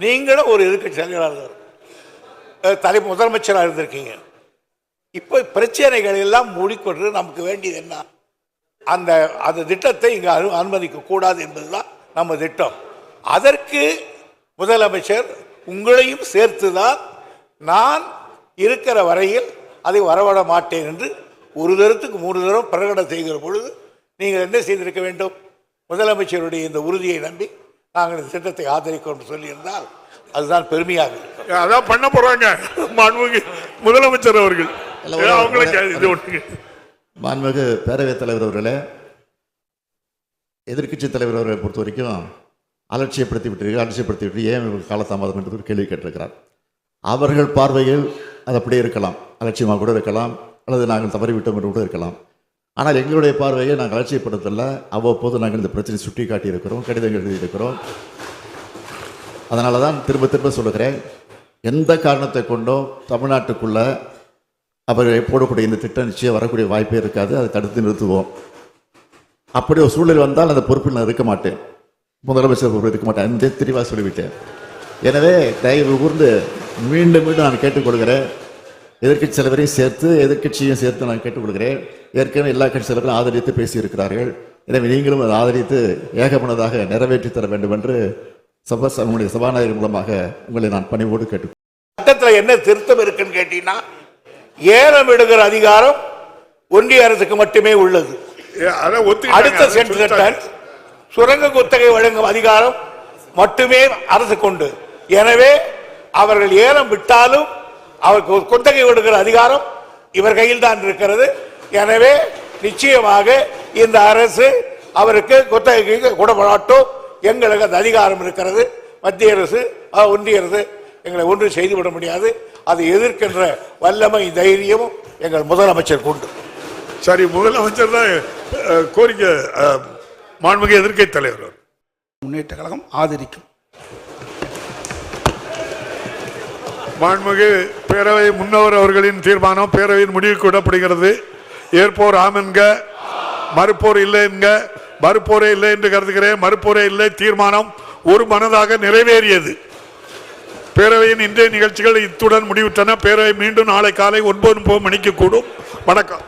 நீங்களும் ஒரு எதிர்க்கட்சி தலைவர் முதலமைச்சராக இருந்திருக்கீங்க. இப்போ பிரச்சனைகள் எல்லாம் மூடிக்கொண்டு நமக்கு வேண்டியது என்ன? அந்த திட்டத்தை இங்கே அனுமதிக்க கூடாது என்பதுதான் நம்ம திட்டம். அதற்கு முதலமைச்சர் உங்களையும் சேர்த்துதான் நான் இருக்கிற வரையில் அதை வரவிட மாட்டேன் என்று ஒரு தரத்துக்கு 3 தரம் பிரகடனம் செய்கிற பொழுது நீங்கள் என்ன செய்திருக்க வேண்டும்? முதலமைச்சருடைய இந்த உறுதியை நம்பி நாங்கள் இந்த திட்டத்தை ஆதரிக்கிறோம் சொல்லியிருந்தால் அதுதான் பெருமையாக இருக்கும். அதான் பண்ண போறாங்க முதலமைச்சர் அவர்கள். மாண்புமிகு பேரவைத் தலைவர் அவர்களே, எதிர்க்கட்சி தலைவர் அவர்களை பொறுத்த வரைக்கும் அலட்சியப்படுத்தி ஏன் காலதாமதம் என்று ஒரு கேள்வி கேட்டிருக்கிறார். அவர்கள் பார்வையில் அது அப்படியே இருக்கலாம், அலட்சியமாக கூட இருக்கலாம், அல்லது நாங்கள் தவறிவிட்டோம் என்று கூட இருக்கலாம். ஆனால் எங்களுடைய பார்வையை நாங்கள் அலட்சியப்படுத்தல. அவ்வப்போது நாங்கள் இந்த பிரச்சனை சுட்டி காட்டியிருக்கிறோம், கடிதங்கள் எழுதியிருக்கிறோம். அதனால தான் திரும்ப திரும்ப சொல்லுகிறேன், எந்த காரணத்தை கொண்டோ தமிழ்நாட்டுக்குள்ள அவர்கள் போடக்கூடிய இந்த திட்டம் நிச்சயம் வரக்கூடிய வாய்ப்பே இருக்காது. அதை தடுத்து நிறுத்துவோம். அப்படி ஒரு சூழல் வந்தால் அந்த பொறுப்பில் நான் இருக்க மாட்டேன், முதலமைச்சர் பொறுப்பில் இருக்க மாட்டேன். அந்த தெளிவாக சொல்லிவிட்டேன். எனவே தயவு கூர்ந்து மீண்டும் மீண்டும் நான் கேட்டுக்கொள்கிறேன், எதிர்க்கட்சி தலைவரையும் சேர்த்து எதிர்க்கட்சியும் சேர்த்து நான் கேட்டுக்கொள்கிறேன். ஏற்கனவே எல்லா கட்சி தலைவரும் ஆதரித்து பேசியிருக்கிறார்கள். எனவே நீங்களும் அதை ஆதரித்து ஏகமனதாக நிறைவேற்றி தர வேண்டும் என்று உங்களுடைய சபாநாயகர் மூலமாக உங்களை நான் பணிவோடு கேட்டு. சட்டத்தில் என்ன திருத்தம் இருக்குன்னு கேட்டீங்கன்னா, ஏலம் எடுக்கிற அதிகாரம் ஒன்றிய அரசுக்கு மட்டுமே உள்ளது. அடுத்த சென்டர் சுரங்க குத்தகை வழங்கும் அதிகாரம் மட்டுமே அரசு கொண்டு. எனவே அவர்கள் ஏலம் விட்டாலும் அவருக்கு குத்தகை கொடுக்கிற அதிகாரம் இவர் கையில் தான் இருக்கிறது. எனவே நிச்சயமாக இந்த அரசு அவருக்கு குத்தகை கொடுப்படாட்டும். எங்களுக்கு அந்த அதிகாரம் இருக்கிறது. மத்திய அரசு ஒன்றிய அரசு எங்களை ஒன்றும் செய்துவிட முடியாது. அதை எதிர்க்கின்ற வல்லமை தைரியமும் எங்கள் முதலமைச்சர் கொண்டு. சரி, முதலமைச்சர் தான் கோரிக்கை. மாண்புமிகு எதிர்க்கட்சி தலைவர் முன்னேற்ற கழகம் ஆதரிக்கும். மாண்புமிகு பேரவை முன்னவர் அவர்களின் தீர்மானம் பேரவையின் முடிவுக்கு விடப்படுகிறது. ஏற்போர் ஆம் என்க, மறுப்போர் இல்லை என்க. மறுப்போரே இல்லை என்று கருதுகிறேன். மறுப்போரே இல்லை. தீர்மானம் ஒரு மனதாக நிறைவேறியது. பேரவையின் இன்றைய நிகழ்ச்சிகள் இத்துடன் முடிவுற்றன. பேரவை மீண்டும் நாளை காலை 9 மணிக்கு கூடும். வணக்கம்.